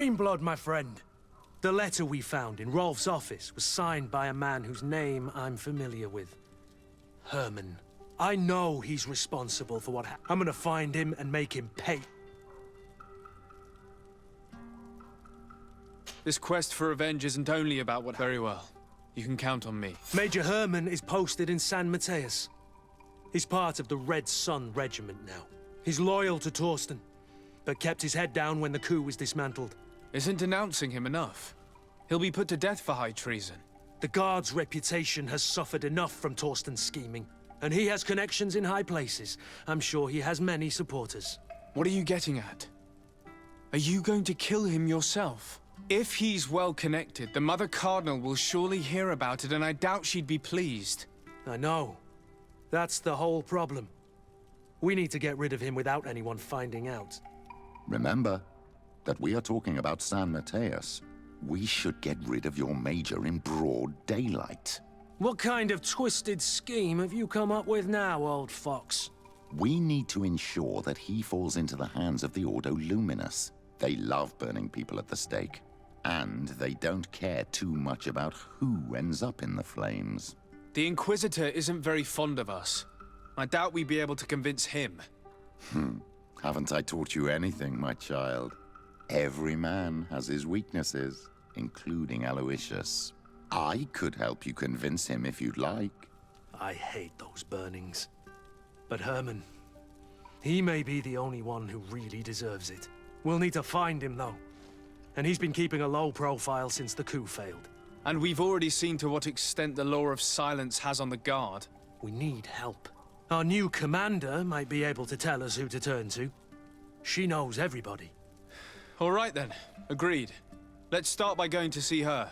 Greenblood, my friend. The letter we found in Rolf's office was signed by a man whose name I'm familiar with. Herman. I know he's responsible for what happened. I'm gonna find him and make him pay. This quest for revenge isn't only about what... Very well. You can count on me. Major Herman is posted in San Mateus. He's part of the Red Sun Regiment now. He's loyal to Torsten, but kept his head down when the coup was dismantled. Isn't denouncing him enough? He'll be put to death for high treason. The Guard's reputation has suffered enough from Torsten's scheming, and he has connections in high places. I'm sure he has many supporters. What are you getting at? Are you going to kill him yourself? If he's well connected, the Mother Cardinal will surely hear about it, and I doubt she'd be pleased. I know. That's the whole problem. We need to get rid of him without anyone finding out. Remember that we are talking about San Mateus. We should get rid of your major in broad daylight. What kind of twisted scheme have you come up with now, old fox? We need to ensure that he falls into the hands of the Ordo Luminous. They love burning people at the stake. And they don't care too much about who ends up in the flames. The Inquisitor isn't very fond of us. I doubt we'd be able to convince him. Haven't I taught you anything, my child? Every man has his weaknesses, including Aloysius. I could help you convince him if you'd like. I hate those burnings. But Herman, he may be the only one who really deserves it. We'll need to find him, though. And he's been keeping a low profile since the coup failed. And we've already seen to what extent the law of silence has on the Guard. We need help. Our new commander might be able to tell us who to turn to. She knows everybody. All right then, agreed. Let's start by going to see her.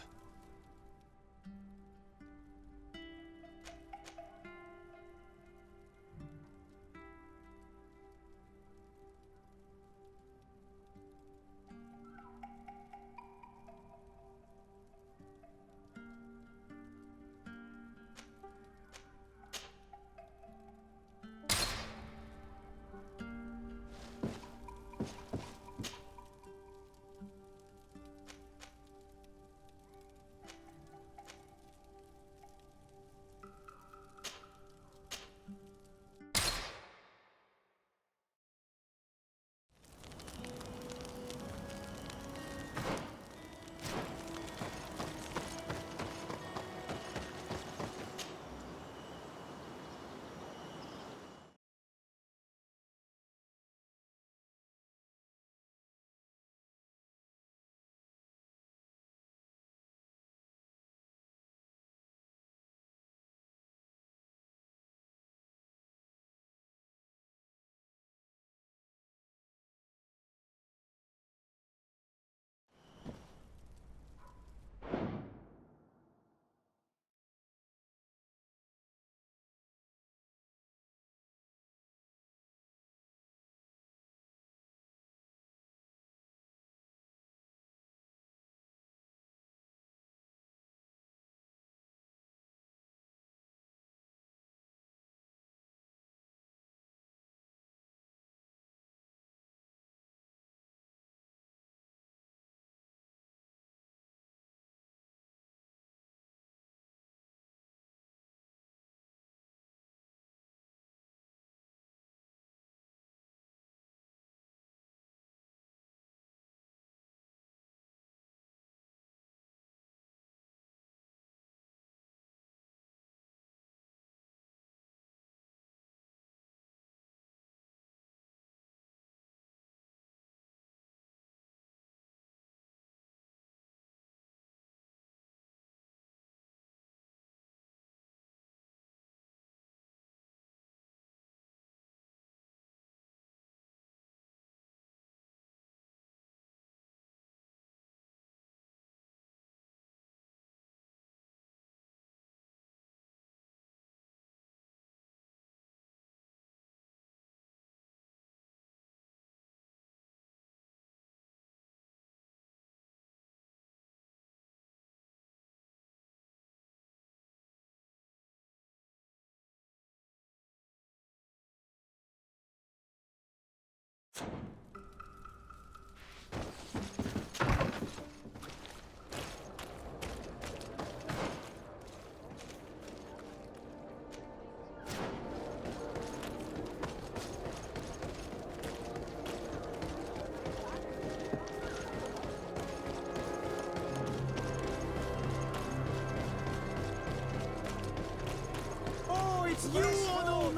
You all know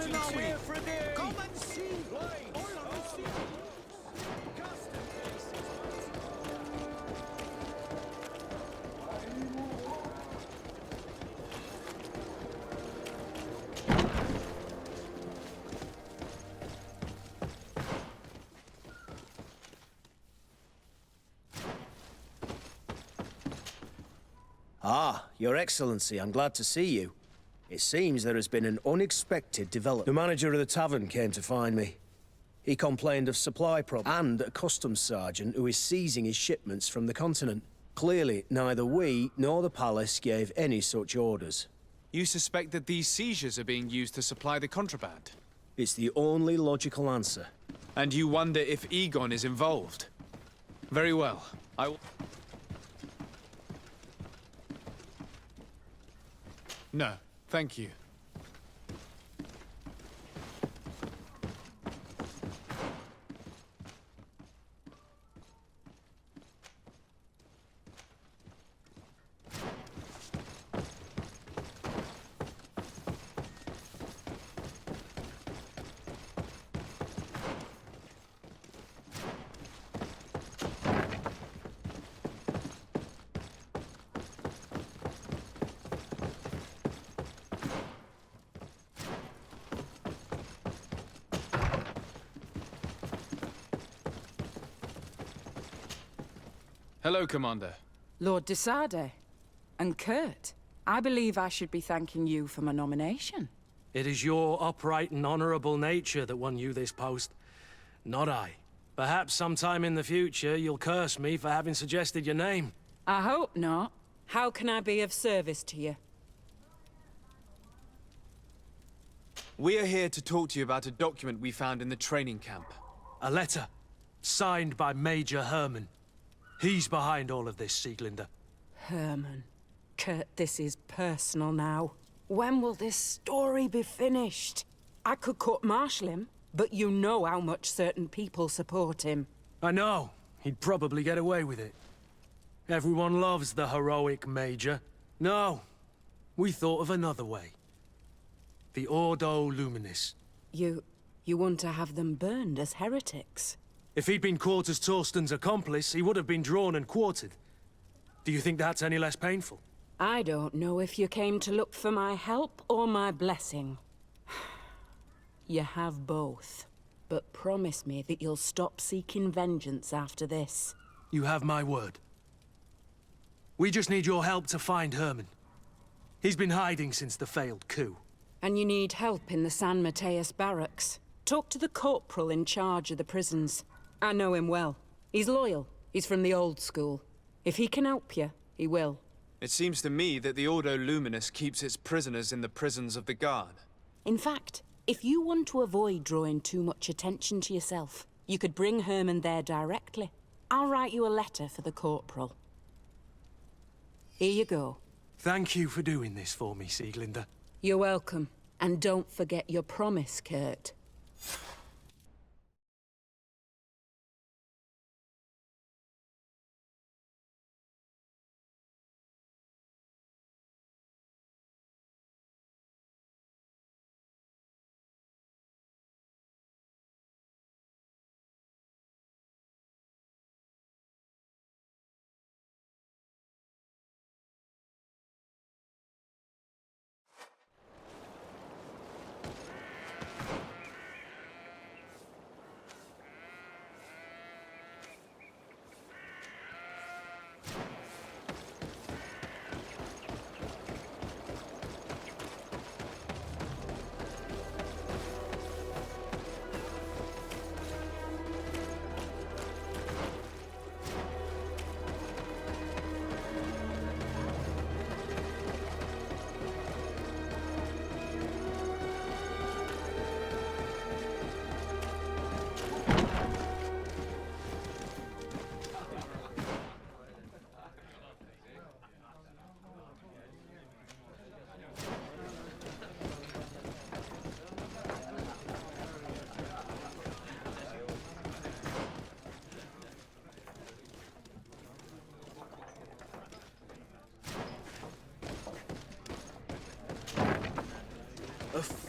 Come and see. Ah, Your Excellency, I'm glad to see you. It seems there has been an unexpected development. The manager of the tavern came to find me. He complained of supply problems and a customs sergeant who is seizing his shipments from the continent. Clearly, neither we nor the palace gave any such orders. You suspect that these seizures are being used to supply the contraband? It's the only logical answer. And you wonder if Egon is involved? Very well. No, thank you. Hello, Commander. Lord de Sade. And Kurt, I believe I should be thanking you for my nomination. It is your upright and honorable nature that won you this post, not I. Perhaps sometime in the future you'll curse me for having suggested your name. I hope not. How can I be of service to you? We are here to talk to you about a document we found in the training camp. A letter, signed by Major Herman. He's behind all of this, Sieglinde. Herman. Kurt, this is personal now. When will this story be finished? I could court-martial him, but you know how much certain people support him. I know. He'd probably get away with it. Everyone loves the heroic Major. No, we thought of another way. The Ordo Luminis. You want to have them burned as heretics? If he'd been caught as Torsten's accomplice, he would have been drawn and quartered. Do you think that's any less painful? I don't know if you came to look for my help or my blessing. You have both. But promise me that you'll stop seeking vengeance after this. You have my word. We just need your help to find Herman. He's been hiding since the failed coup. And you need help in the San Mateus barracks. Talk to the corporal in charge of the prisons. I know him well. He's loyal. He's from the old school. If he can help you, he will. It seems to me that the Ordo Luminis keeps its prisoners in the prisons of the Guard. In fact, if you want to avoid drawing too much attention to yourself, you could bring Herman there directly. I'll write you a letter for the corporal. Here you go. Thank you for doing this for me, Sieglinde. You're welcome. And don't forget your promise, Kurt.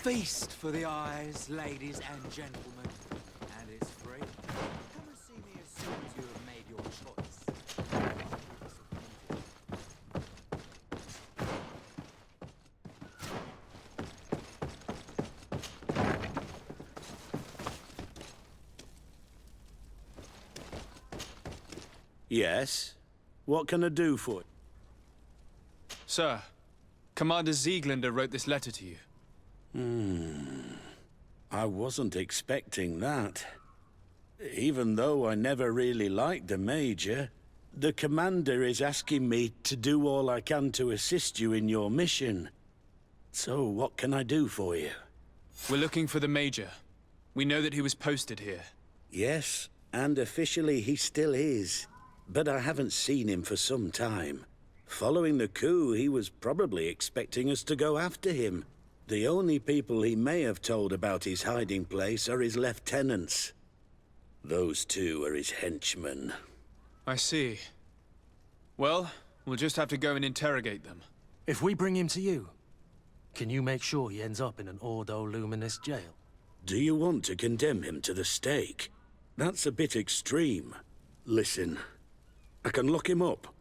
feast for the eyes, ladies and gentlemen. And it's free. Come and see me as soon as you have made your choice. Yes? What can I do for you? Sir, Commander Zieglander wrote this letter to you. I wasn't expecting that. Even though I never really liked the Major, the Commander is asking me to do all I can to assist you in your mission. So what can I do for you? We're looking for the Major. We know that he was posted here. Yes, and officially he still is. But I haven't seen him for some time. Following the coup, he was probably expecting us to go after him. The only people he may have told about his hiding place are his lieutenants. Those two are his henchmen. I see. Well, we'll just have to go and interrogate them. If we bring him to you, can you make sure he ends up in an Ordo Luminous jail? Do you want to condemn him to the stake? That's a bit extreme. Listen, I can lock him up,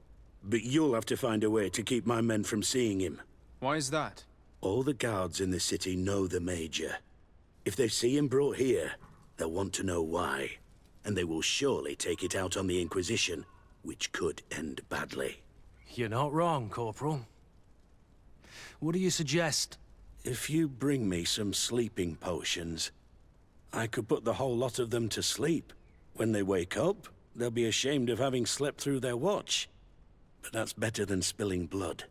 but you'll have to find a way to keep my men from seeing him. Why is that? All the guards in the city know the Major. If they see him brought here, they'll want to know why. And they will surely take it out on the Inquisition, which could end badly. You're not wrong, Corporal. What do you suggest? If you bring me some sleeping potions, I could put the whole lot of them to sleep. When they wake up, they'll be ashamed of having slept through their watch. But that's better than spilling blood.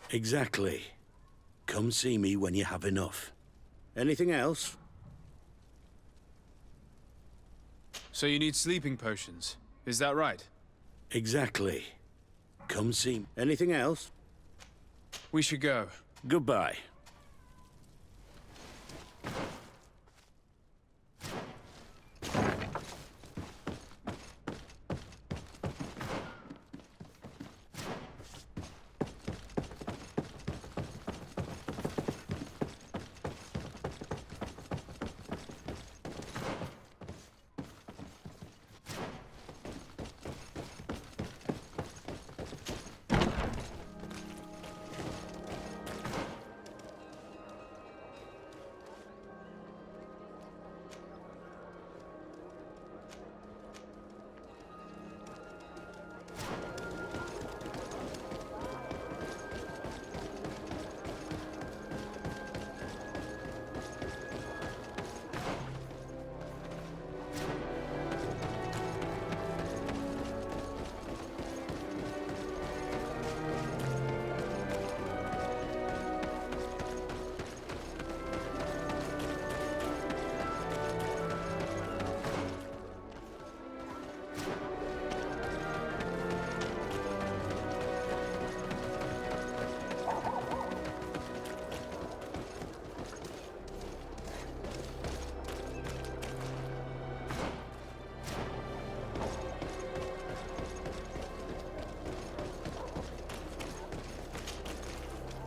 Exactly. Come see me when you have enough. Anything else? So you need sleeping potions, is that right? Exactly. Come see me. Anything else? We should go. Goodbye.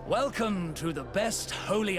Welcome to the best holy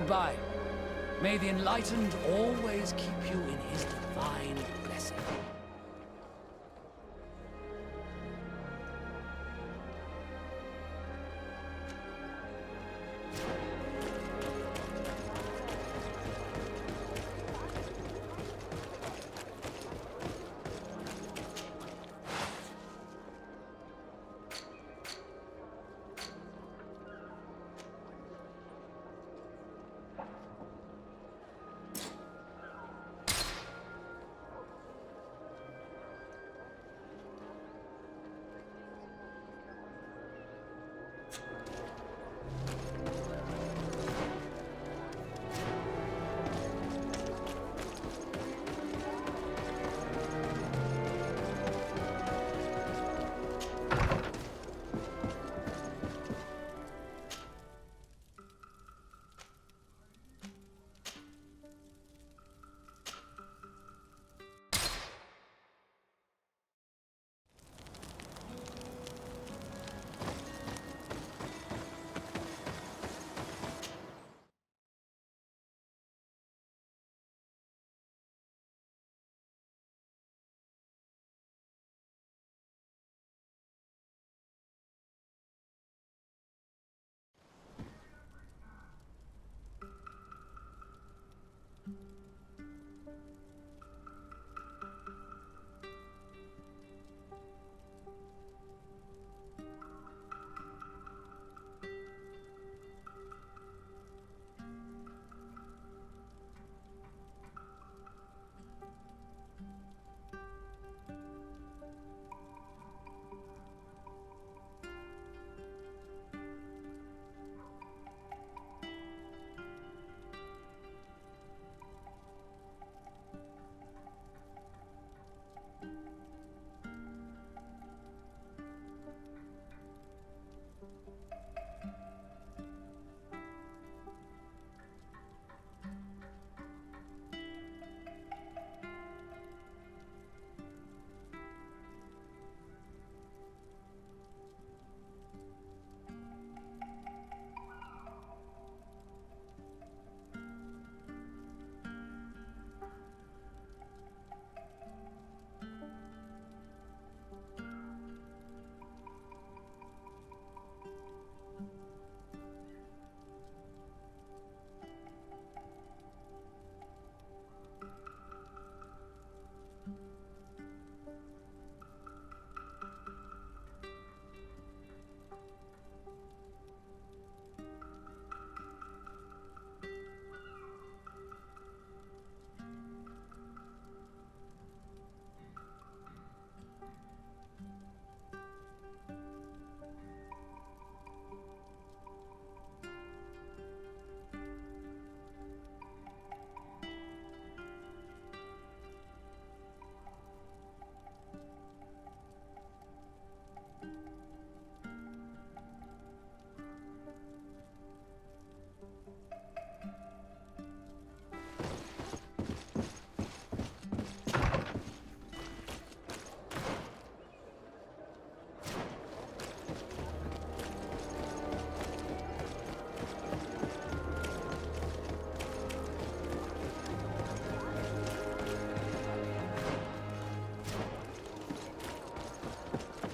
Goodbye. May the Enlightened always keep you in his divine blessing.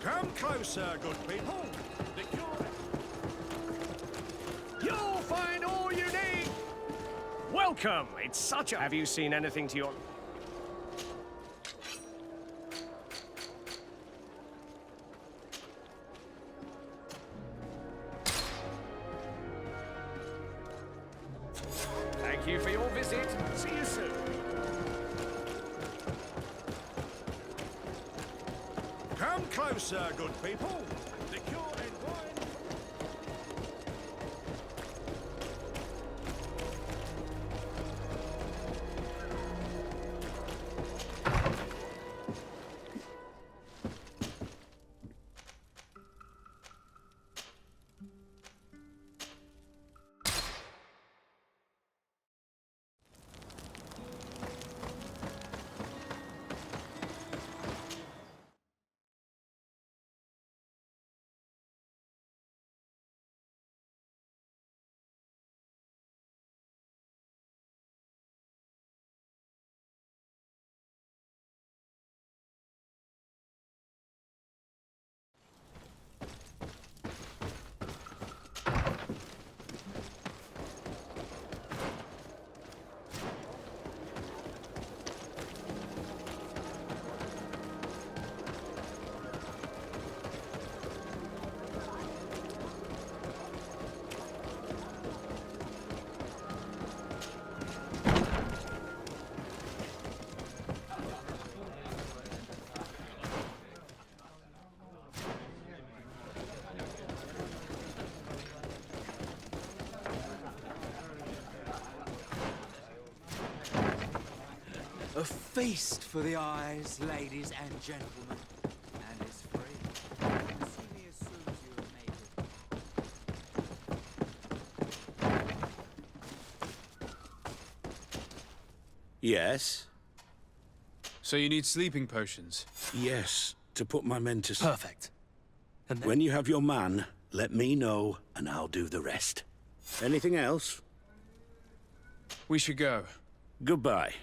Come closer, good people. The cure... You'll find all you need. Welcome. It's such a... Have you seen anything to your... Thank you for your visit. See you soon. Come closer, good people. The cure in wine... feast for the eyes, ladies and gentlemen. And it's free. Come and see me as soon as you have made it. Yes? So you need sleeping potions? Yes, to put my men to sleep. Perfect. And then... When you have your man, let me know, and I'll do the rest. Anything else? We should go. Goodbye.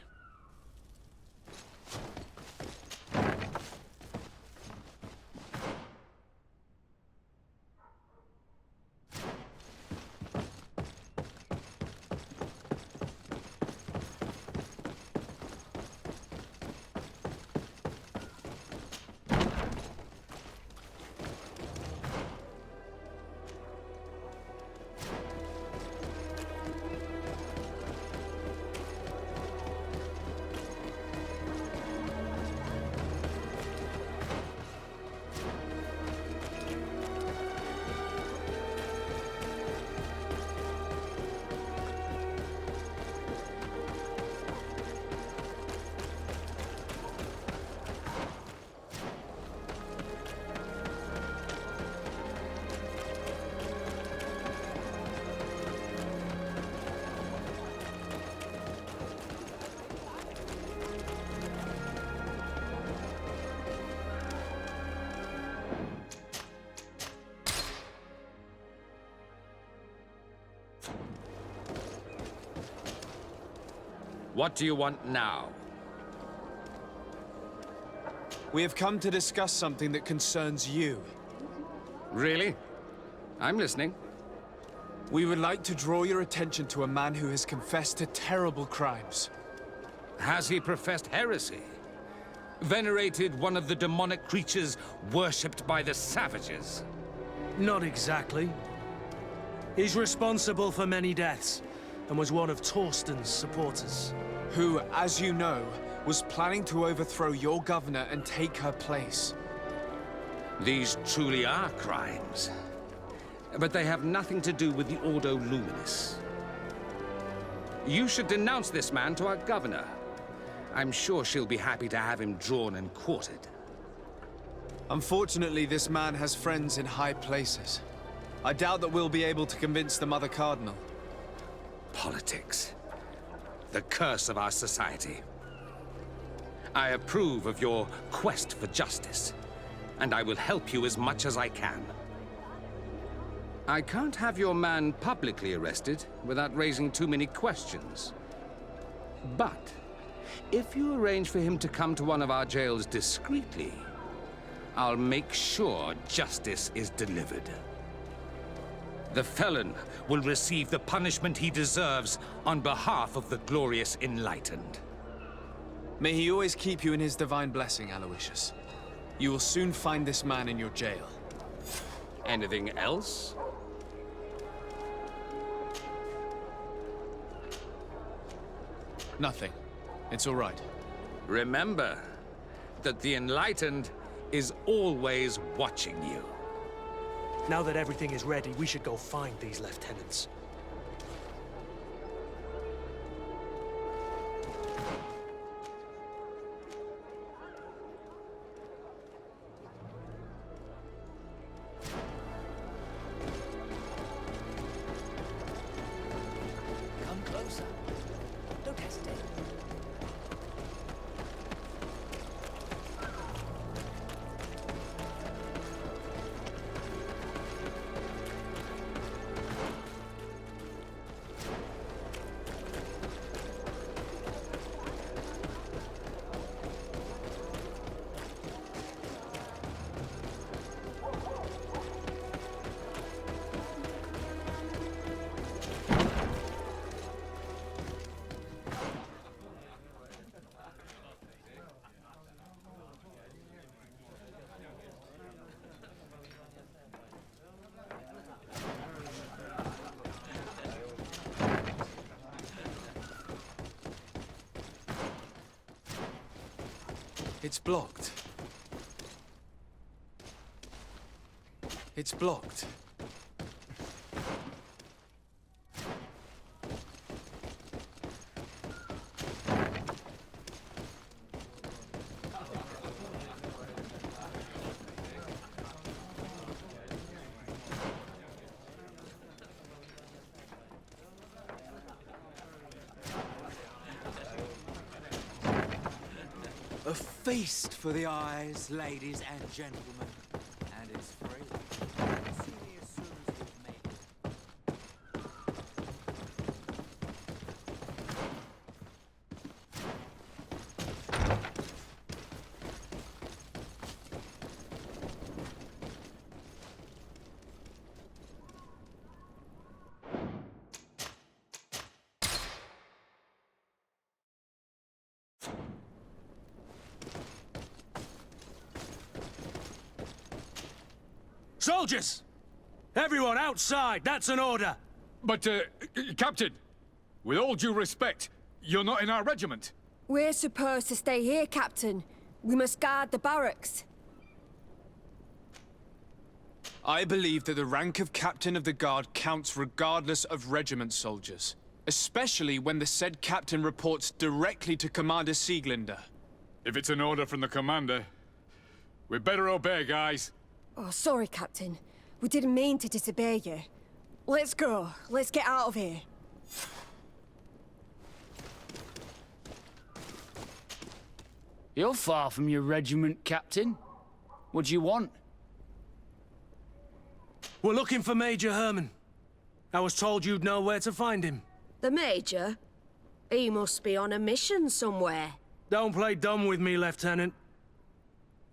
What do you want now? We have come to discuss something that concerns you. Really? I'm listening. We would like to draw your attention to a man who has confessed to terrible crimes. Has he professed heresy? Venerated one of the demonic creatures worshipped by the savages? Not exactly. He's responsible for many deaths, and was one of Torsten's supporters. Who, as you know, was planning to overthrow your governor and take her place. These truly are crimes. But they have nothing to do with the Ordo Luminis. You should denounce this man to our governor. I'm sure she'll be happy to have him drawn and quartered. Unfortunately, this man has friends in high places. I doubt that we'll be able to convince the Mother Cardinal. Politics. The curse of our society. I approve of your quest for justice, and I will help you as much as I can. I can't have your man publicly arrested without raising too many questions. But if you arrange for him to come to one of our jails discreetly, I'll make sure justice is delivered. The felon will receive the punishment he deserves on behalf of the glorious Enlightened. May he always keep you in his divine blessing, Aloysius. You will soon find this man in your jail. Anything else? Nothing. It's all right. Remember that the Enlightened is always watching you. Now that everything is ready, we should go find these lieutenants. Come closer. Don't hesitate. It's blocked. It's blocked. feast for the eyes, ladies and gentlemen, and it's free. See me as soon as you've made it. Soldiers! Everyone outside! That's an order! But, Captain, with all due respect, you're not in our regiment. We're supposed to stay here, Captain. We must guard the barracks. I believe that the rank of Captain of the Guard counts regardless of regiment soldiers. Especially when the said captain reports directly to Commander Sieglinder. If it's an order from the commander, we better obey, guys. Oh, sorry, Captain. We didn't mean to disobey you. Let's go. Let's get out of here. You're far from your regiment, Captain. What do you want? We're looking for Major Herman. I was told you'd know where to find him. The Major? He must be on a mission somewhere. Don't play dumb with me, Lieutenant.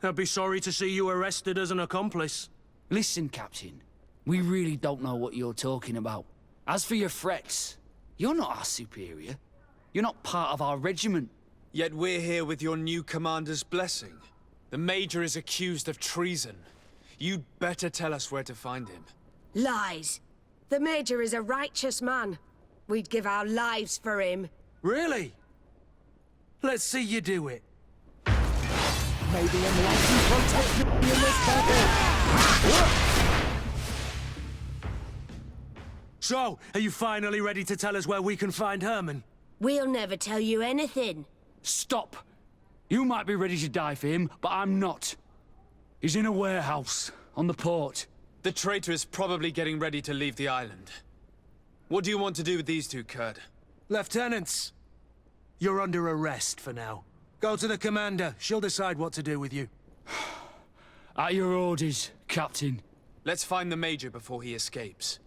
I'd be sorry to see you arrested as an accomplice. Listen, Captain. We really don't know what you're talking about. As for your threats, you're not our superior. You're not part of our regiment. Yet we're here with your new commander's blessing. The Major is accused of treason. You'd better tell us where to find him. Lies. The Major is a righteous man. We'd give our lives for him. Really? Let's see you do it. May the enlightened protect you in this battle! So, are you finally ready to tell us where we can find Herman? We'll never tell you anything. Stop! You might be ready to die for him, but I'm not. He's in a warehouse, on the port. The traitor is probably getting ready to leave the island. What do you want to do with these two, Kurd? Lieutenants, you're under arrest for now. Go to the commander. She'll decide what to do with you. At your orders, Captain. Let's find the Major before he escapes.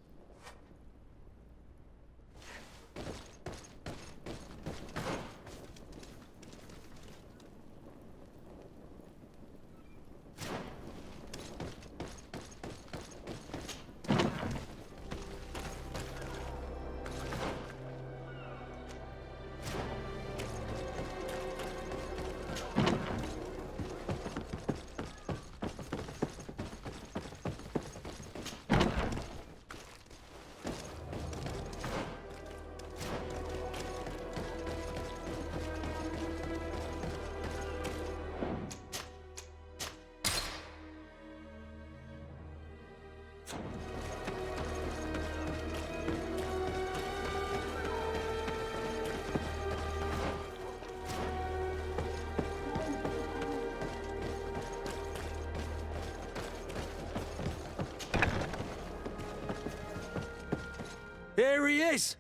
Here he is!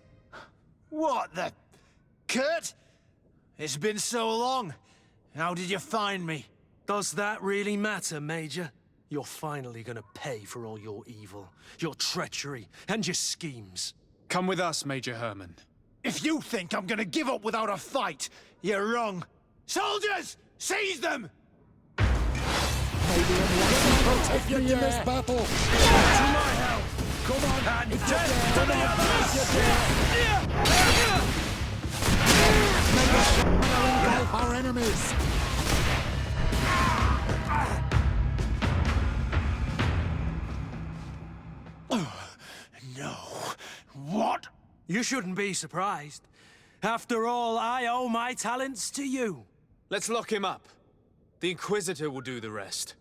What the... Kurt? It's been so long. How did you find me? Does that really matter, Major? You're finally gonna pay for all your evil, your treachery, and your schemes. Come with us, Major Herman. If you think I'm gonna give up without a fight, you're wrong. Soldiers! Seize them! May the enlightened protect you in this battle! To my help! Come on! And death to the others! May the fire engulf our enemies! No. What? You shouldn't be surprised. After all, I owe my talents to you. Let's lock him up. The Inquisitor will do the rest.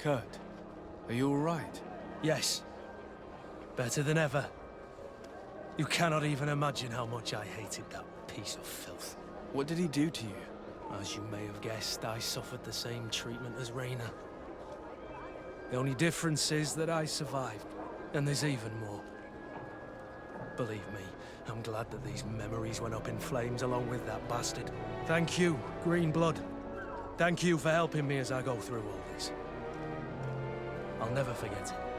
Kurt, are you all right? Yes. Better than ever. You cannot even imagine how much I hated that piece of filth. What did he do to you? As you may have guessed, I suffered the same treatment as Reyna. The only difference is that I survived, and there's even more. Believe me, I'm glad that these memories went up in flames along with that bastard. Thank you, Green Blood. Thank you for helping me as I go through all this. I'll never forget it.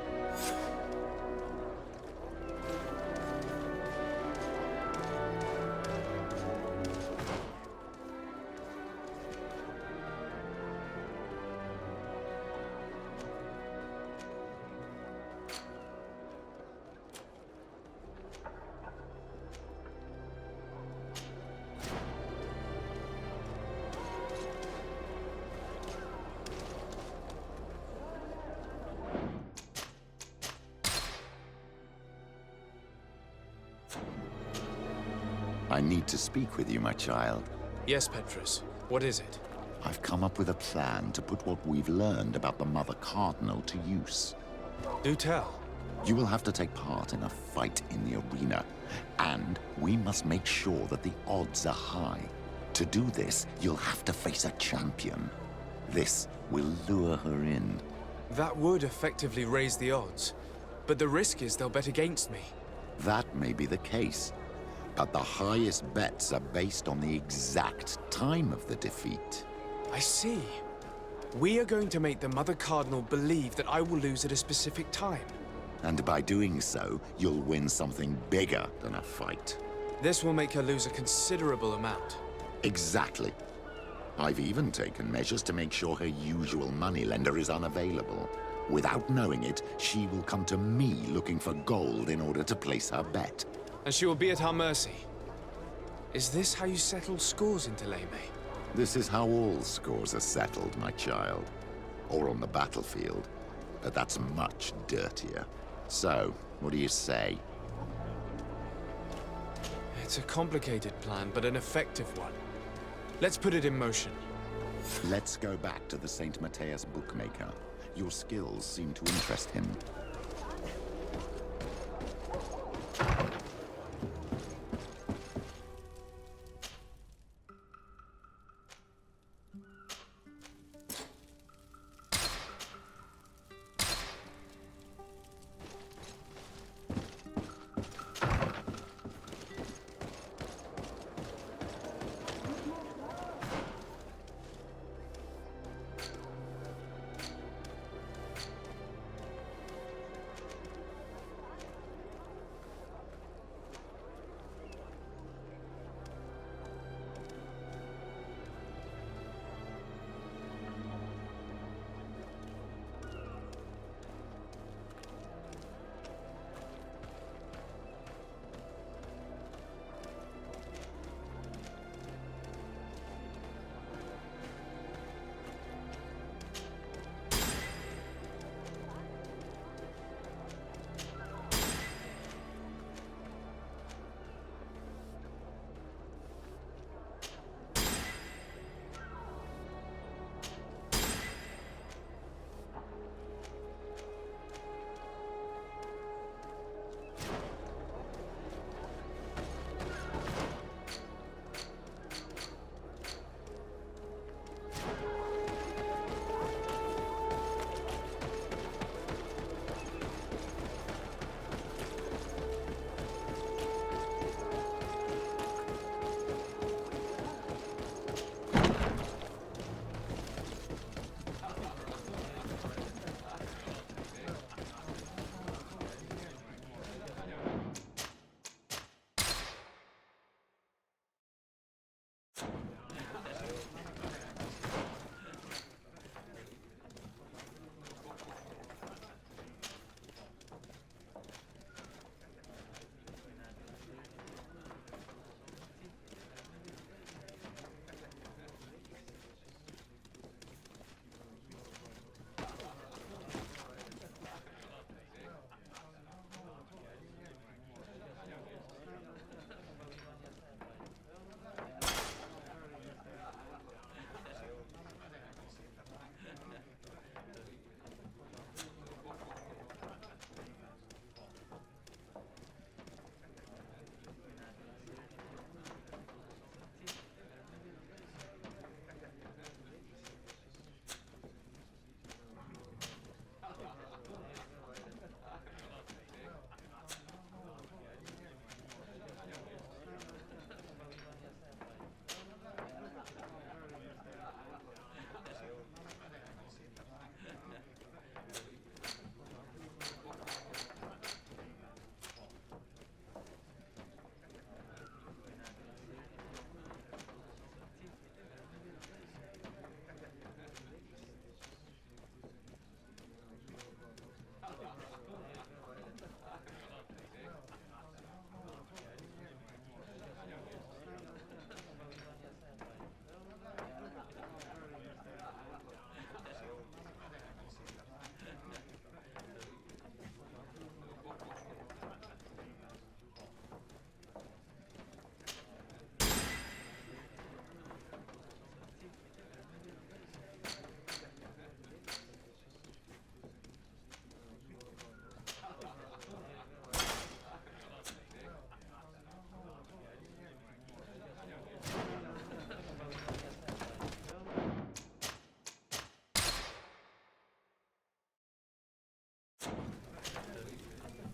I need to speak with you, my child. Yes, Petrus. What is it? I've come up with a plan to put what we've learned about the Mother Cardinal to use. Do tell. You will have to take part in a fight in the arena, and we must make sure that the odds are high. To do this, you'll have to face a champion. This will lure her in. That would effectively raise the odds, but the risk is they'll bet against me. That may be the case, but the highest bets are based on the exact time of the defeat. I see. We are going to make the Mother Cardinal believe that I will lose at a specific time. And by doing so, you'll win something bigger than a fight. This will make her lose a considerable amount. Exactly. I've even taken measures to make sure her usual moneylender is unavailable. Without knowing it, she will come to me looking for gold in order to place her bet. And she will be at our mercy. Is this how you settle scores in Thélème? This is how all scores are settled, my child. Or on the battlefield. But that's much dirtier. So, what do you say? It's a complicated plan, but an effective one. Let's put it in motion. Let's go back to the St. Matthias bookmaker. Your skills seem to interest him.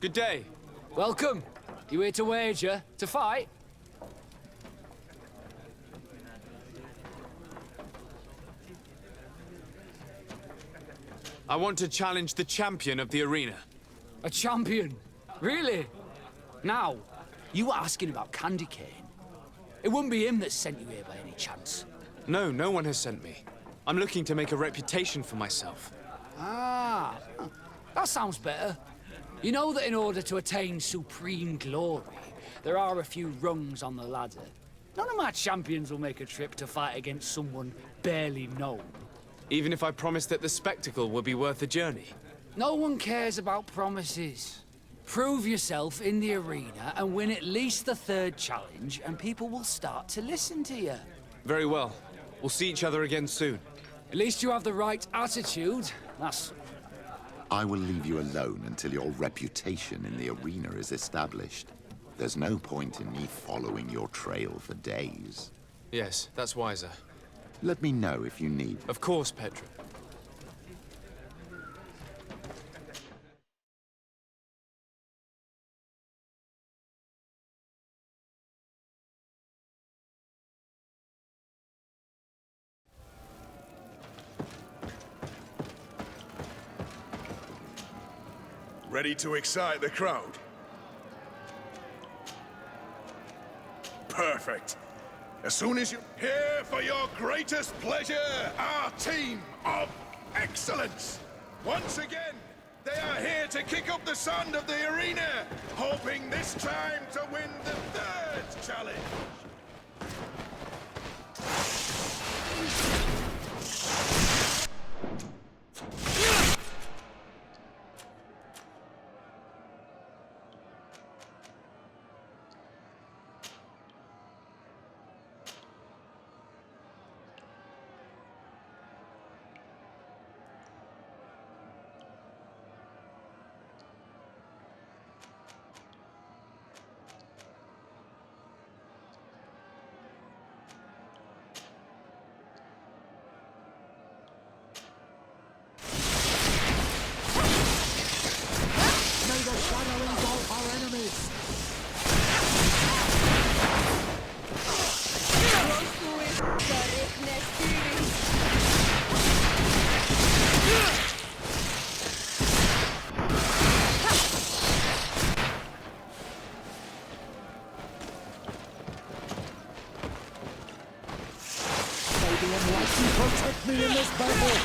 Good day. Welcome. You here to wager? To fight? I want to challenge the champion of the arena. A champion? Really? Now, you were asking about Candy Cane. It wouldn't be him that sent you here by any chance. No, no one has sent me. I'm looking to make a reputation for myself. Ah, that sounds better. You know that in order to attain supreme glory, there are a few rungs on the ladder. None of my champions will make a trip to fight against someone barely known. Even if I promise that the spectacle will be worth the journey? No one cares about promises. Prove yourself in the arena and win at least the third challenge, and people will start to listen to you. Very well. We'll see each other again soon. At least you have the right attitude. That's... I will leave you alone until your reputation in the arena is established. There's no point in me following your trail for days. Yes, that's wiser. Let me know if you need. Of course, Pedro. Ready to excite the crowd? Perfect. As soon as you're here for your greatest pleasure, our team of excellence. Once again, they are here to kick up the sand of the arena, hoping this time to win the third challenge. Protect me in this battle!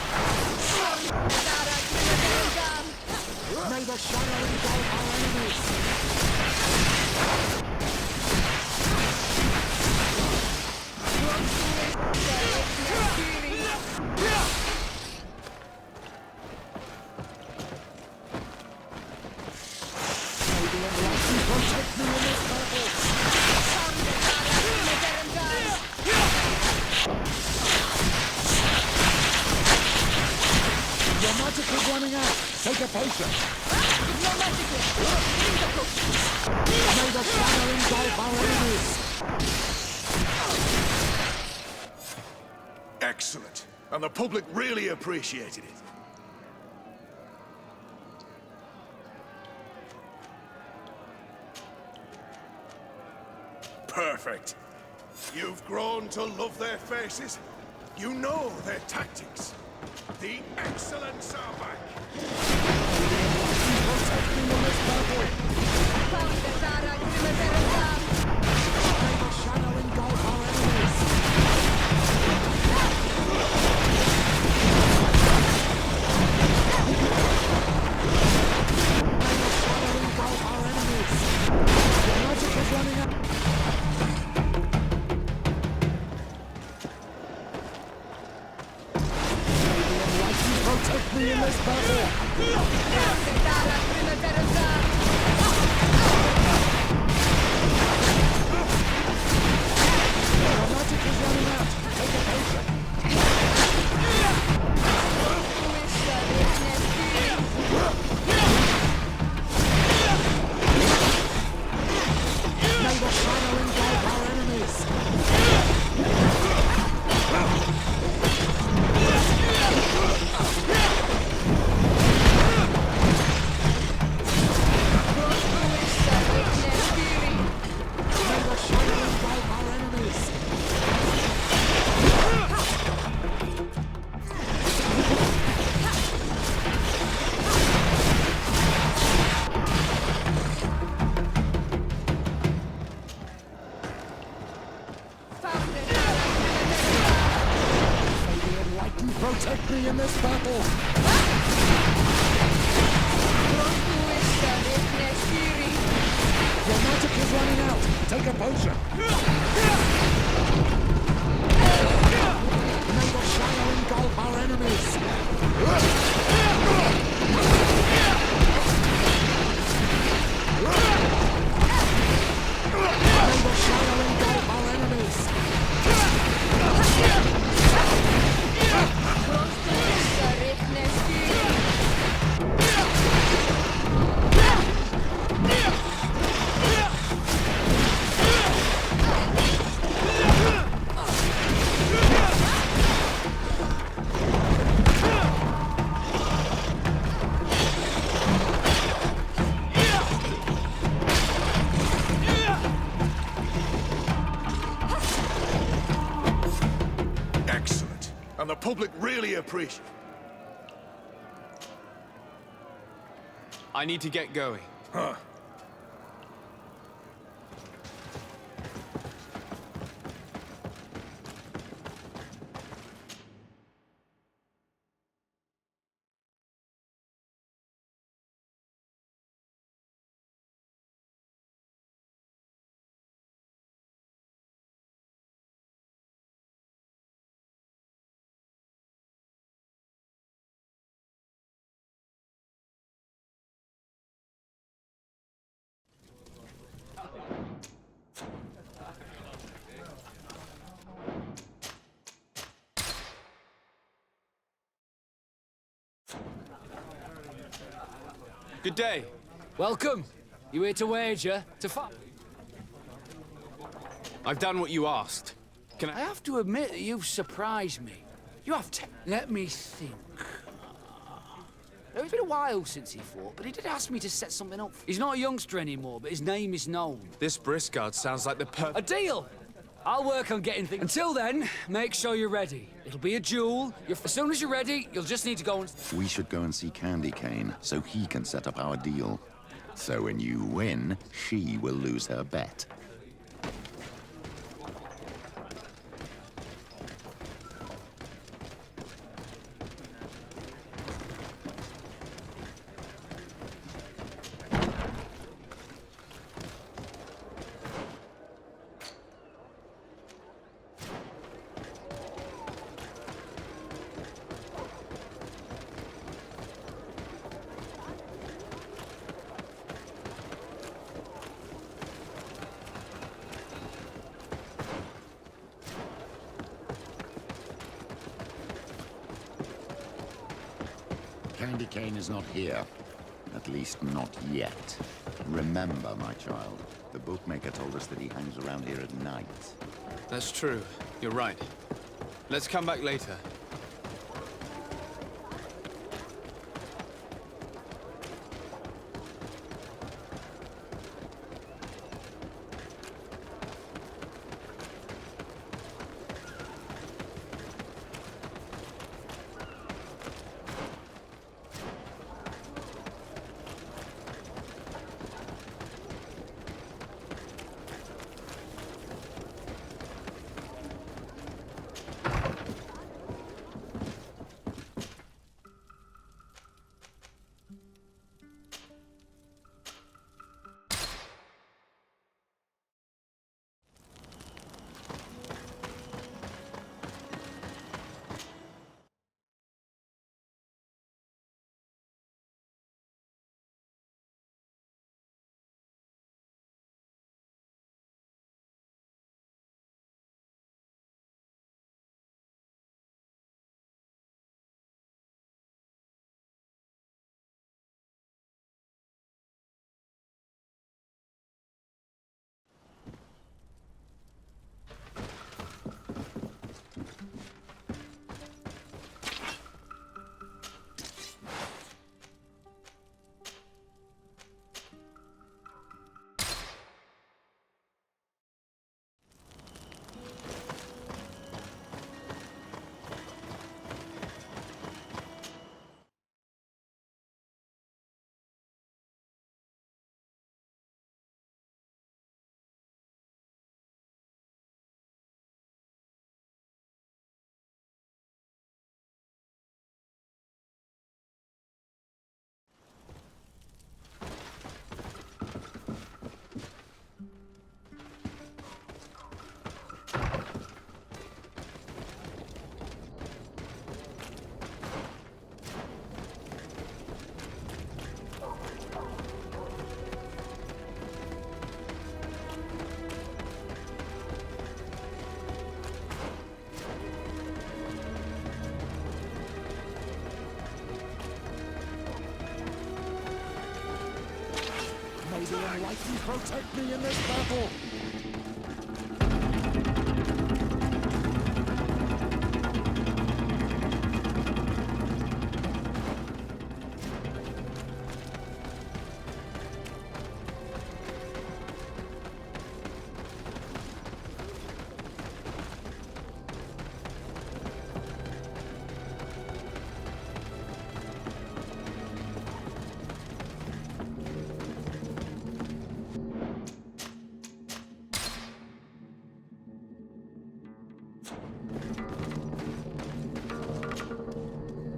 May the shadow engulf our enemies! May the enlightened protect me in this battle! Your magic is running out. Take a potion. No magic. May the shadow engulf our enemies. Excellent. And the public really appreciated it. Perfect. You've grown to love their faces. You know their tactics. The excellence are back. Protect me in this battle. May the shadow engulf our enemies. May the shadow engulf our enemies. Your magic is running out. Protect me in this battle! Your magic is running out! Take a potion! May the shadow engulf our enemies! protect me in this battle! Your magic is running out! Take a potion! May the shadow engulf our enemies! May the shadow engulf our enemies! Excellent. And the public really appreciate. I need to get going. Huh. Good day. Welcome. You here to wager? To fight? I've done what you asked. Can I have to admit that you've surprised me. You have Let me think. It's been a while since he fought, but he did ask me to set something up. He's not a youngster anymore, but his name is known. This Briscard sounds like the A deal! I'll work on getting things... Until then, make sure you're ready. It'll be a duel. As soon as you're ready, you'll just need to go and... We should go and see Candy Cane so he can set up our deal. So when you win, she will lose her bet. Candy Cane is not here. At least not yet. Remember, my child, the bookmaker told us that he hangs around here at night. That's true. You're right. Let's come back later. May the enlightened protect me in this battle!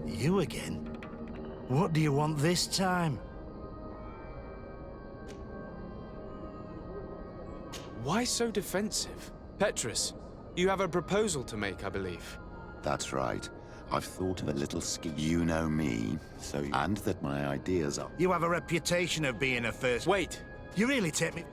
You again? What do you want this time? Why so defensive? Petrus, you have a proposal to make, I believe. That's right. I've thought of a little scheme. You know me, so... And that my ideas are... You have a reputation of being a first... Wait! You really take me...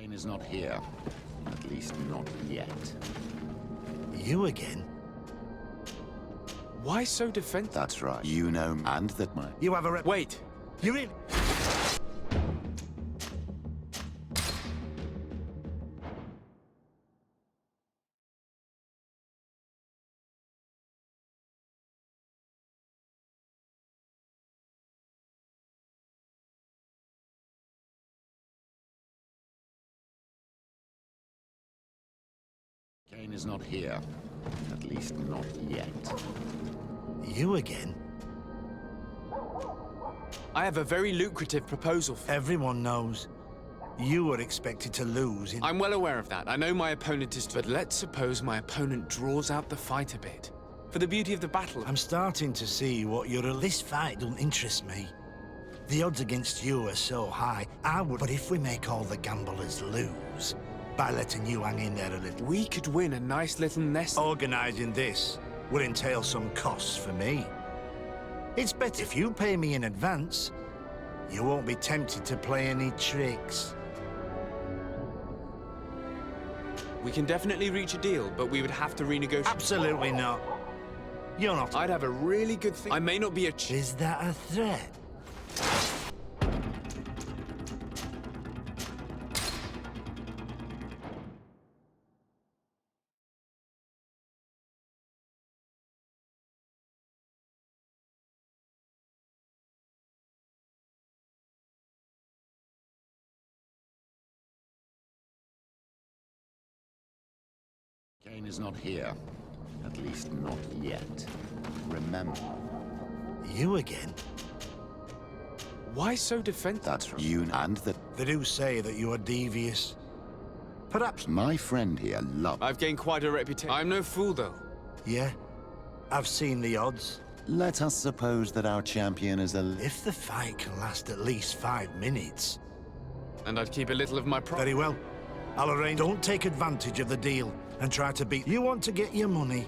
Kane is not here. At least not yet. You again? Why so defensive? That's right. You know... And that my... You have a Wait! You really... Kane is not here. At least not yet. You again? I have a very lucrative proposal for... Everyone knows. You were expected to lose in... I'm well aware of that. I know my opponent is... But let's suppose my opponent draws out the fight a bit. For the beauty of the battle. I'm starting to see what you're... This fight don't interest me. The odds against you are so high, I would... But if we make all the gamblers lose, by letting you hang in there a little... We could win a nice little nest... Organising this would entail some costs for me. It's better if you pay me in advance. You won't be tempted to play any tricks. We can definitely reach a deal, but we would have to renegotiate... Absolutely not. You're not... I'd have a really good thing... I may not be a... Is that a threat? Kane is not here. At least not yet. Remember. You again? Why so defensive? That's right. You and that... They do say that you are devious. Perhaps... My friend here loves... I've gained quite a reputation. I'm no fool, though. Yeah? I've seen the odds. Let us suppose that our champion is a... If the fight can last at least 5 minutes... And I'd keep a little of my pride. Very well. I'll arrange... Don't take advantage of the deal and try to beat... You want to get your money.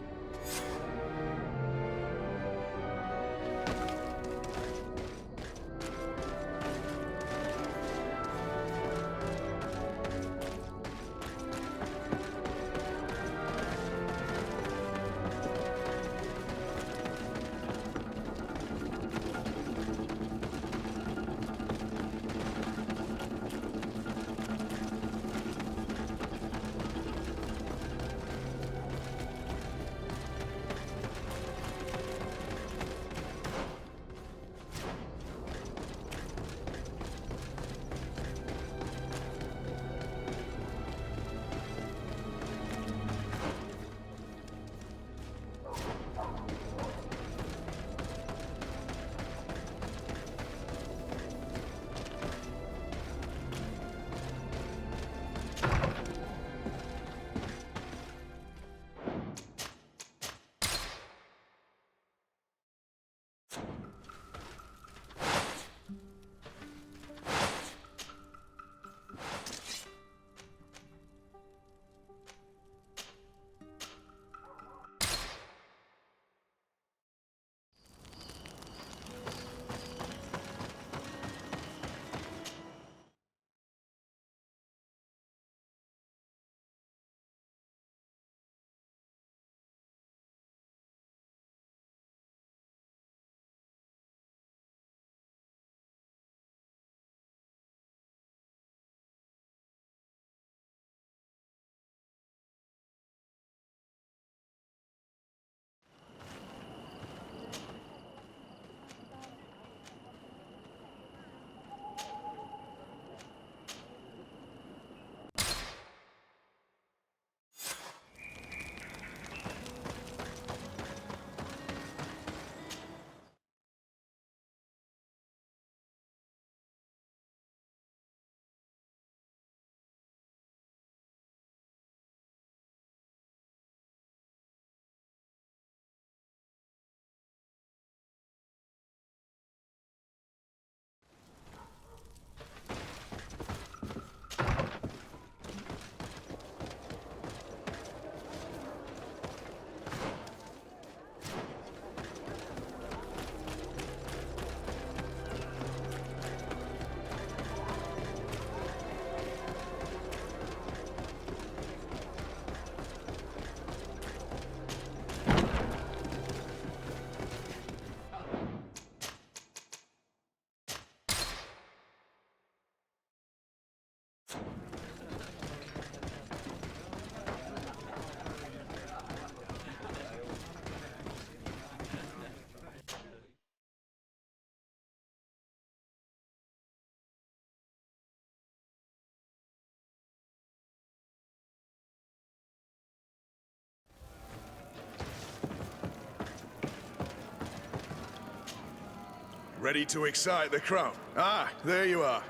Ready to excite the crowd? Ah, there you are.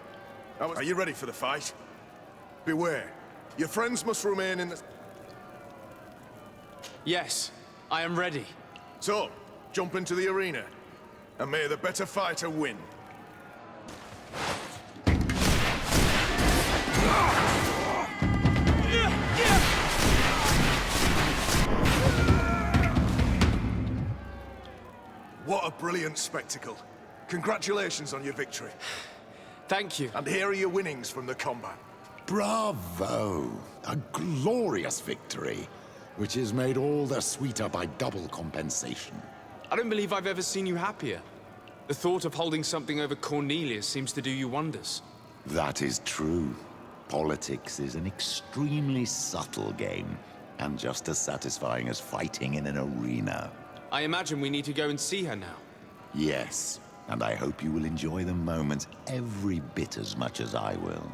Are you ready for the fight? Beware. Your friends must remain in the... Yes, I am ready. So, jump into the arena, and may the better fighter win. What a brilliant spectacle. Congratulations on your victory. Thank you. And here are your winnings from the combat. Bravo! A glorious victory, which is made all the sweeter by double compensation. I don't believe I've ever seen you happier. The thought of holding something over Cornelia seems to do you wonders. That is true. Politics is an extremely subtle game, and just as satisfying as fighting in an arena. I imagine we need to go and see her now. Yes, and I hope you will enjoy the moment every bit as much as I will.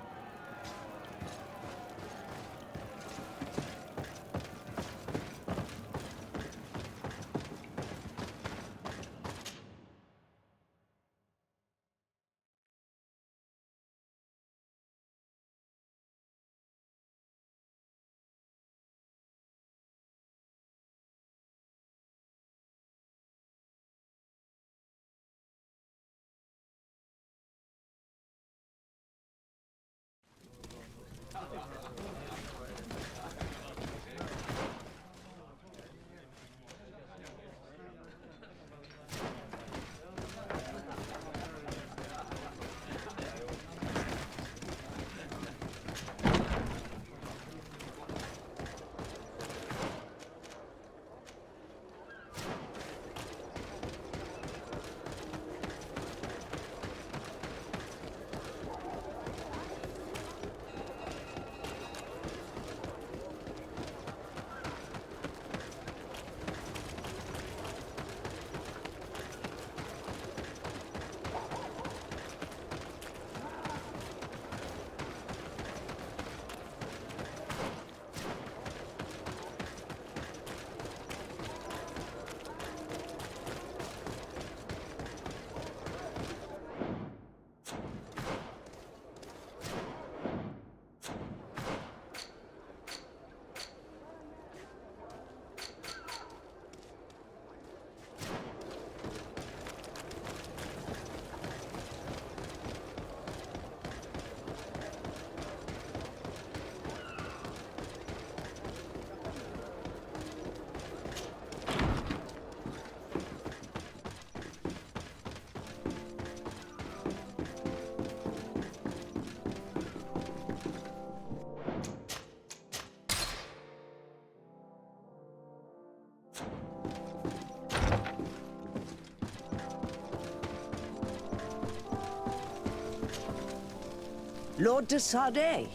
Lord de Sardet.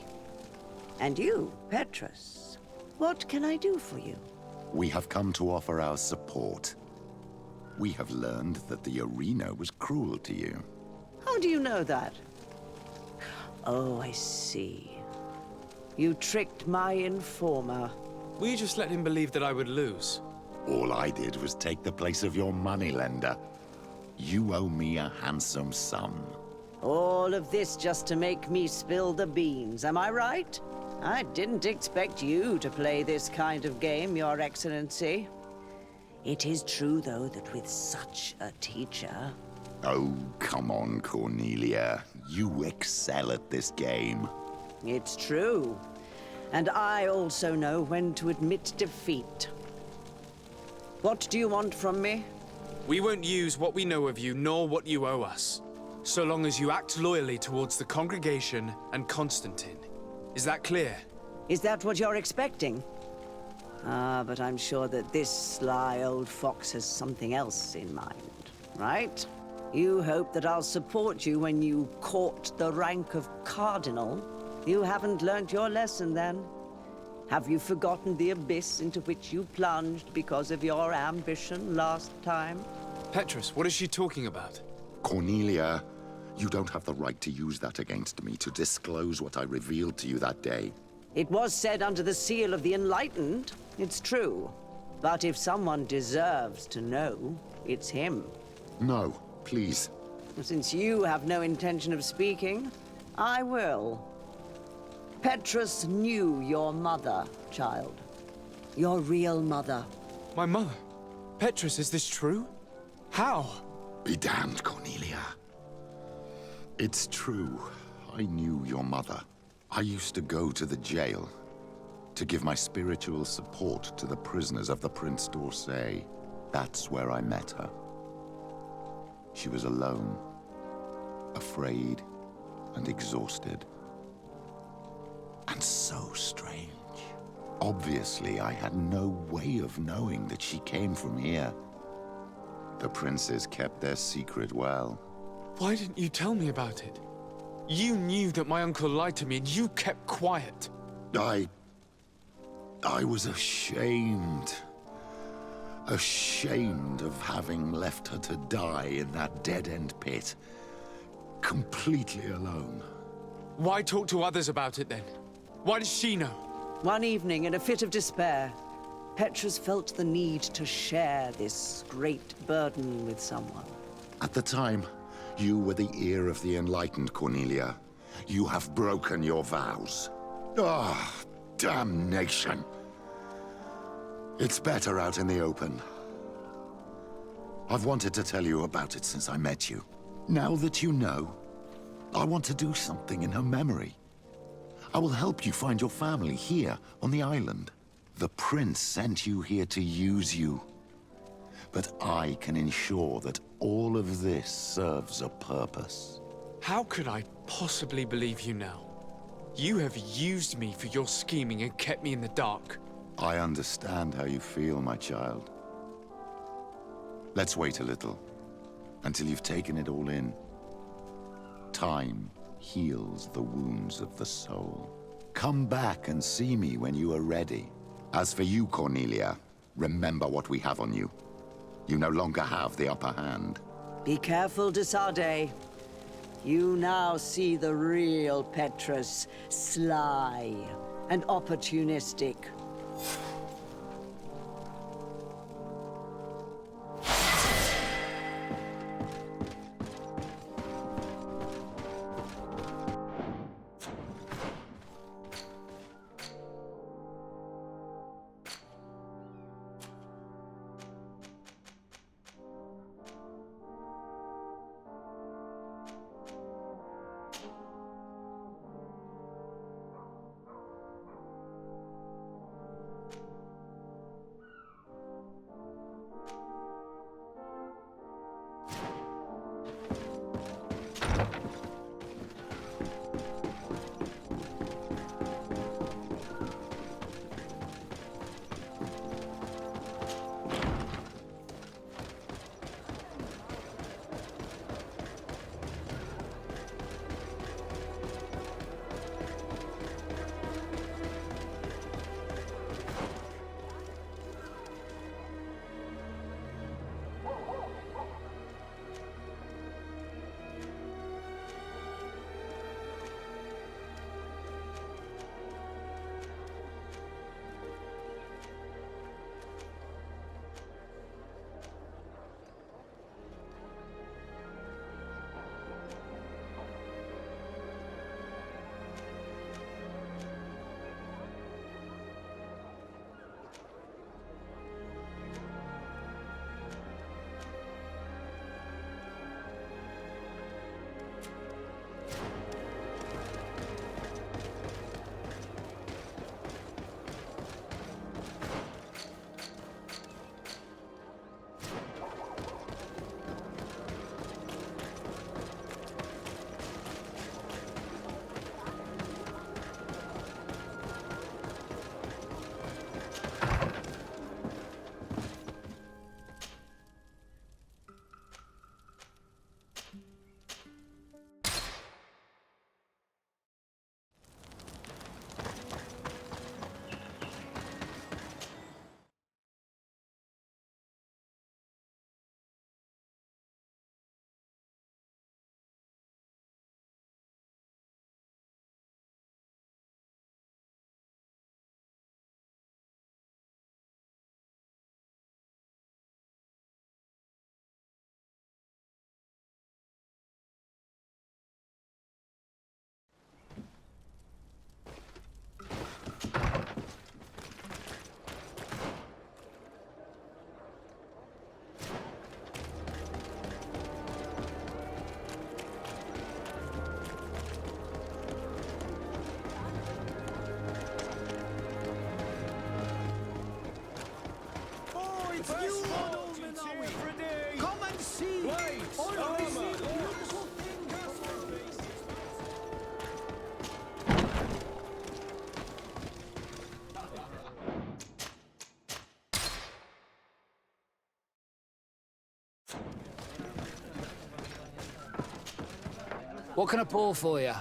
And you, Petrus. What can I do for you? We have come to offer our support. We have learned that the arena was cruel to you. How do you know that? Oh, I see. You tricked my informer. Will you just let him believe that I would lose? All I did was take the place of your moneylender. You owe me a handsome sum. All of this just to make me spill the beans, am I right? I didn't expect you to play this kind of game, Your Excellency. It is true, though, that with such a teacher... Oh, come on, Cornelia. You excel at this game. It's true. And I also know when to admit defeat. What do you want from me? We won't use what we know of you, nor what you owe us. So long as you act loyally towards the congregation and Constantine. Is that clear? Is that what you're expecting? Ah, but I'm sure that this sly old fox has something else in mind, right? You hope that I'll support you when you court the rank of cardinal. You haven't learnt your lesson, then. Have you forgotten the abyss into which you plunged because of your ambition last time? Petrus, what is she talking about? Cornelia, you don't have the right to use that against me, to disclose what I revealed to you that day. It was said under the seal of the Enlightened. It's true. But if someone deserves to know, it's him. No, please. Since you have no intention of speaking, I will. Petrus knew your mother, child. Your real mother. My mother? Petrus, is this true? How? Be damned, Cornelia. It's true. I knew your mother. I used to go to the jail to give my spiritual support to the prisoners of the Prince d'Orsay. That's where I met her. She was alone, afraid, and exhausted. And so strange. Obviously, I had no way of knowing that she came from here. The princes kept their secret well. Why didn't you tell me about it? You knew that my uncle lied to me, and you kept quiet. I was ashamed. Ashamed of having left her to die in that dead-end pit. Completely alone. Why talk to others about it then? Why does she know? One evening, in a fit of despair, Petrus felt the need to share this great burden with someone. At the time, you were the ear of the enlightened, Cornelia. You have broken your vows. Ah, damnation. It's better out in the open. I've wanted to tell you about it since I met you. Now that you know, I want to do something in her memory. I will help you find your family here on the island. The prince sent you here to use you. But I can ensure that all of this serves a purpose. How could I possibly believe you now? You have used me for your scheming and kept me in the dark. I understand how you feel, my child. Let's wait a little, until you've taken it all in. Time heals the wounds of the soul. Come back and see me when you are ready. As for you, Cornelia, remember what we have on you. You no longer have the upper hand. Be careful, de Sardet. You now see the real Petrus, sly and opportunistic. What can I pour for you?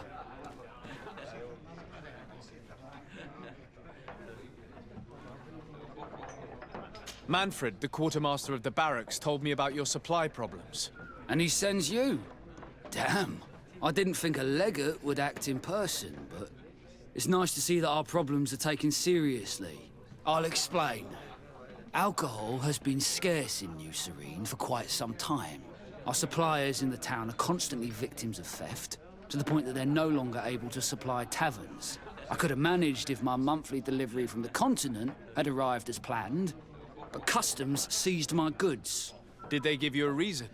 Manfred, the quartermaster of the barracks, told me about your supply problems. And he sends you? Damn. I didn't think a legate would act in person, but it's nice to see that our problems are taken seriously. I'll explain. Alcohol has been scarce in New Serene for quite some time. Our suppliers in the town are constantly victims of theft, to the point that they're no longer able to supply taverns. I could have managed if my monthly delivery from the continent had arrived as planned, but customs seized my goods. Did they give you a reason?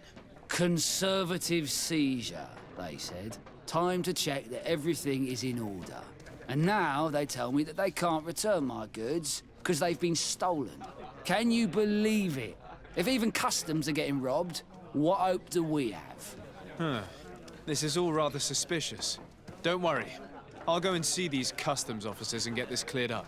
Conservative seizure, they said. Time to check that everything is in order. And now they tell me that they can't return my goods because they've been stolen. Can you believe it? If even customs are getting robbed, what hope do we have? Huh. This is all rather suspicious. Don't worry. I'll go and see these customs officers and get this cleared up.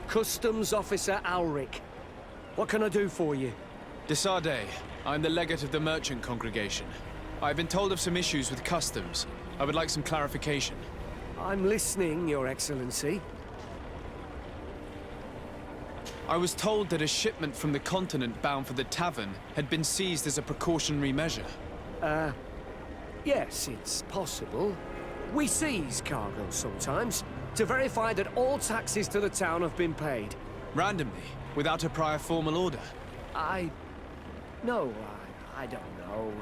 Customs Officer Alric. What can I do for you? Desarde, I'm the legate of the merchant congregation. I've been told of some issues with customs. I would like some clarification. I'm listening, Your Excellency. I was told that a shipment from the continent bound for the tavern had been seized as a precautionary measure. Yes, it's possible. We seize cargo sometimes, to verify that all taxes to the town have been paid. Randomly, without a prior formal order? No, I don't know.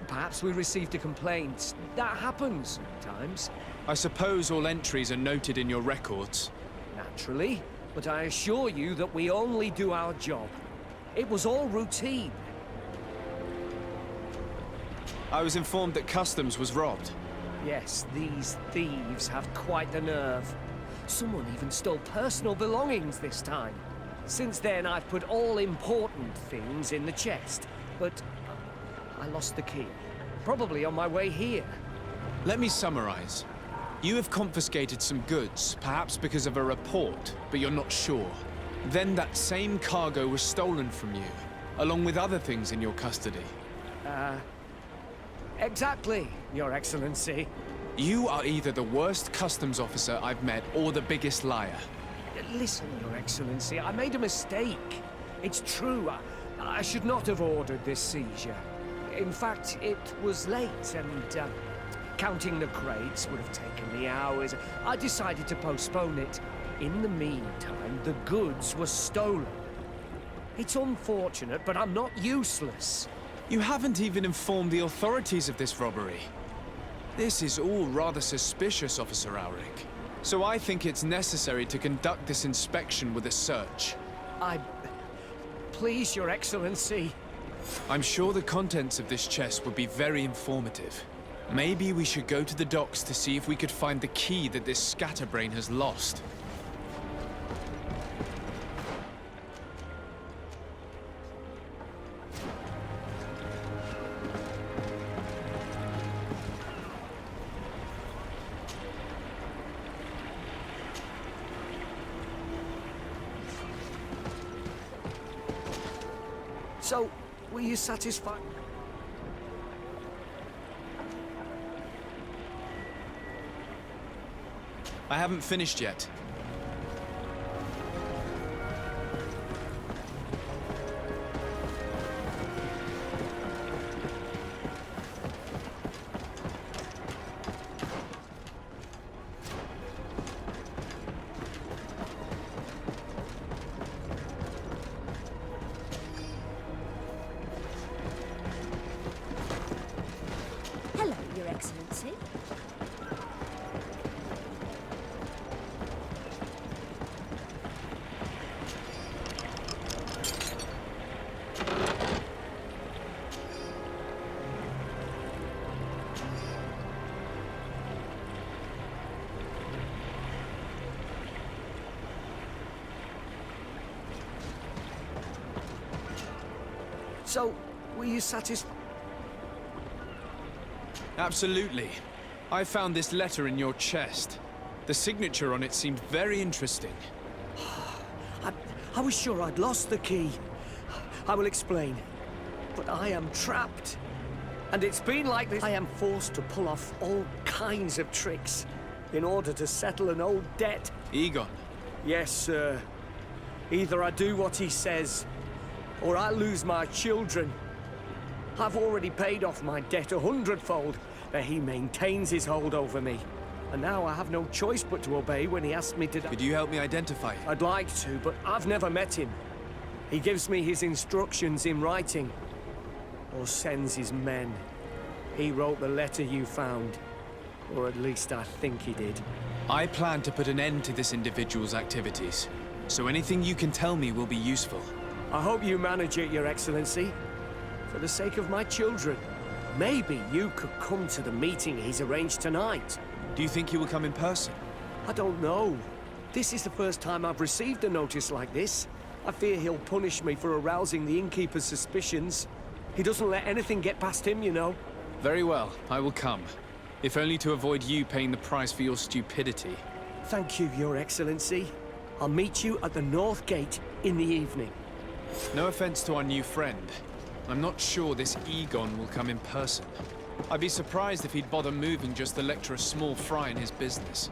Perhaps we received a complaint. That happens sometimes. I suppose all entries are noted in your records. Naturally, but I assure you that we only do our job. It was all routine. I was informed that customs was robbed. Yes, these thieves have quite the nerve. Someone even stole personal belongings this time. Since then, I've put all important things in the chest, but I lost the key. Probably on my way here. Let me summarize. You have confiscated some goods, perhaps because of a report, but you're not sure. Then that same cargo was stolen from you, along with other things in your custody. Exactly, Your Excellency. You are either the worst customs officer I've met or the biggest liar. Listen, Your Excellency, I made a mistake. It's true. I should not have ordered this seizure. In fact, it was late, and counting the crates would have taken me hours. I decided to postpone it. In the meantime, the goods were stolen. It's unfortunate, but I'm not useless. You haven't even informed the authorities of this robbery. This is all rather suspicious, Officer Auric. So I think it's necessary to conduct this inspection with a search. Please, Your Excellency. I'm sure the contents of this chest would be very informative. Maybe we should go to the docks to see if we could find the key that this scatterbrain has lost. So, were you satisfied? I haven't finished yet. Excellency. So, were you satisfied? Absolutely. I found this letter in your chest. The signature on it seemed very interesting. I was sure I'd lost the key. I will explain. But I am trapped. And it's been like this. I am forced to pull off all kinds of tricks in order to settle an old debt. Egon? Yes, sir. Either I do what he says, or I lose my children. I've already paid off my debt 100-fold, but he maintains his hold over me. And now I have no choice but to obey when he asks me to... Could you help me identify him? I'd like to, but I've never met him. He gives me his instructions in writing, or sends his men. He wrote the letter you found, or at least I think he did. I plan to put an end to this individual's activities, so anything you can tell me will be useful. I hope you manage it, Your Excellency. For the sake of my children, maybe you could come to the meeting he's arranged tonight. Do you think he will come in person? I don't know. This is the first time I've received a notice like this. I fear he'll punish me for arousing the innkeeper's suspicions. He doesn't let anything get past him, you know. Very well, I will come. If only to avoid you paying the price for your stupidity. Thank you, Your Excellency. I'll meet you at the North Gate in the evening. No offense to our new friend. I'm not sure this Egon will come in person. I'd be surprised if he'd bother moving just to lecture a small fry in his business.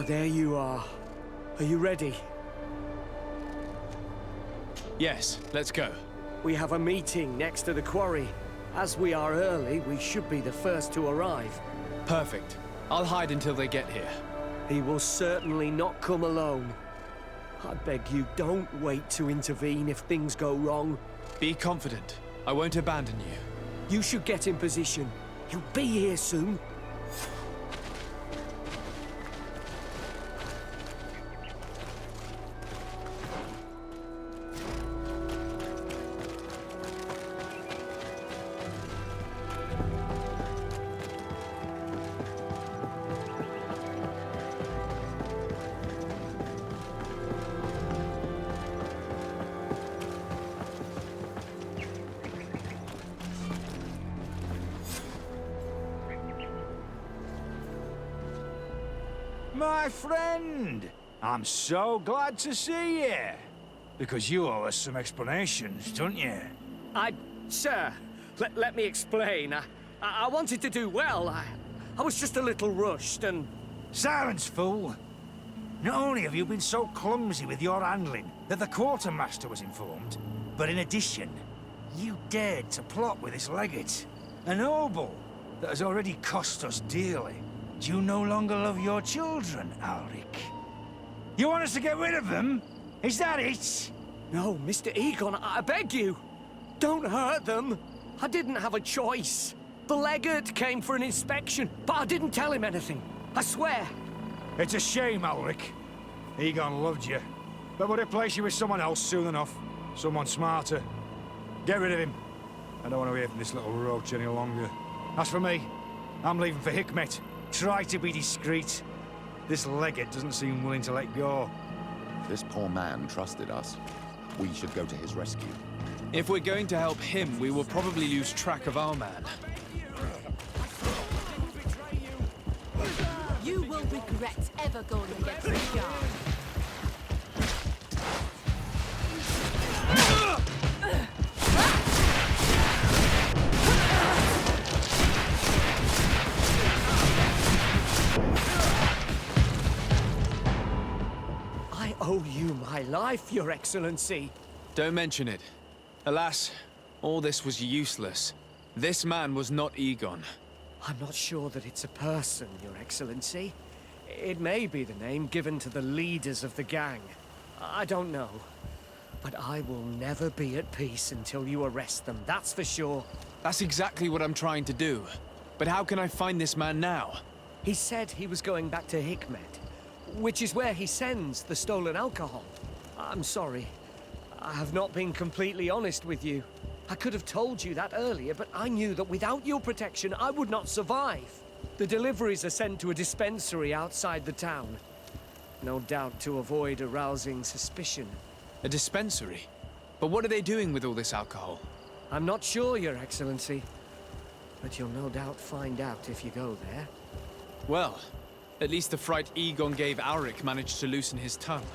There you are. Are you ready? Yes, let's go. We have a meeting next to the quarry. As we are early, we should be the first to arrive. Perfect. I'll hide until they get here. He will certainly not come alone. I beg you, don't wait to intervene if things go wrong. Be confident. I won't abandon you. You should get in position. He'll be here soon. My friend! I'm so glad to see you. Because you owe us some explanations, don't you? Sir, let me explain. I wanted to do well. I was just a little rushed and... Silence, fool! Not only have you been so clumsy with your handling that the quartermaster was informed, but in addition, you dared to plot with this legate, a noble that has already cost us dearly. Do you no longer love your children, Alric? You want us to get rid of them? Is that it? No, Mr. Egon, I beg you. Don't hurt them. I didn't have a choice. The legate came for an inspection, but I didn't tell him anything. I swear. It's a shame, Alric. Egon loved you, but would replace you with someone else soon enough. Someone smarter. Get rid of him. I don't want to hear from this little roach any longer. As for me, I'm leaving for Hikmet. Try to be discreet. This legate doesn't seem willing to let go. This poor man trusted us. We should go to his rescue. If we're going to help him, we will probably lose track of our man. You will regret ever going against the guard. I owe you my life, Your Excellency. Don't mention it. Alas, all this was useless. This man was not Egon. I'm not sure that it's a person, Your Excellency. It may be the name given to the leaders of the gang. I don't know. But I will never be at peace until you arrest them, that's for sure. That's exactly what I'm trying to do. But how can I find this man now? He said he was going back to Hikmet, which is where he sends the stolen alcohol. I'm sorry. I have not been completely honest with you. I could have told you that earlier, but I knew that without your protection, I would not survive. The deliveries are sent to a dispensary outside the town. No doubt to avoid arousing suspicion. A dispensary? But what are they doing with all this alcohol? I'm not sure, Your Excellency. But you'll no doubt find out if you go there. Well, at least the fright Egon gave Auric managed to loosen his tongue.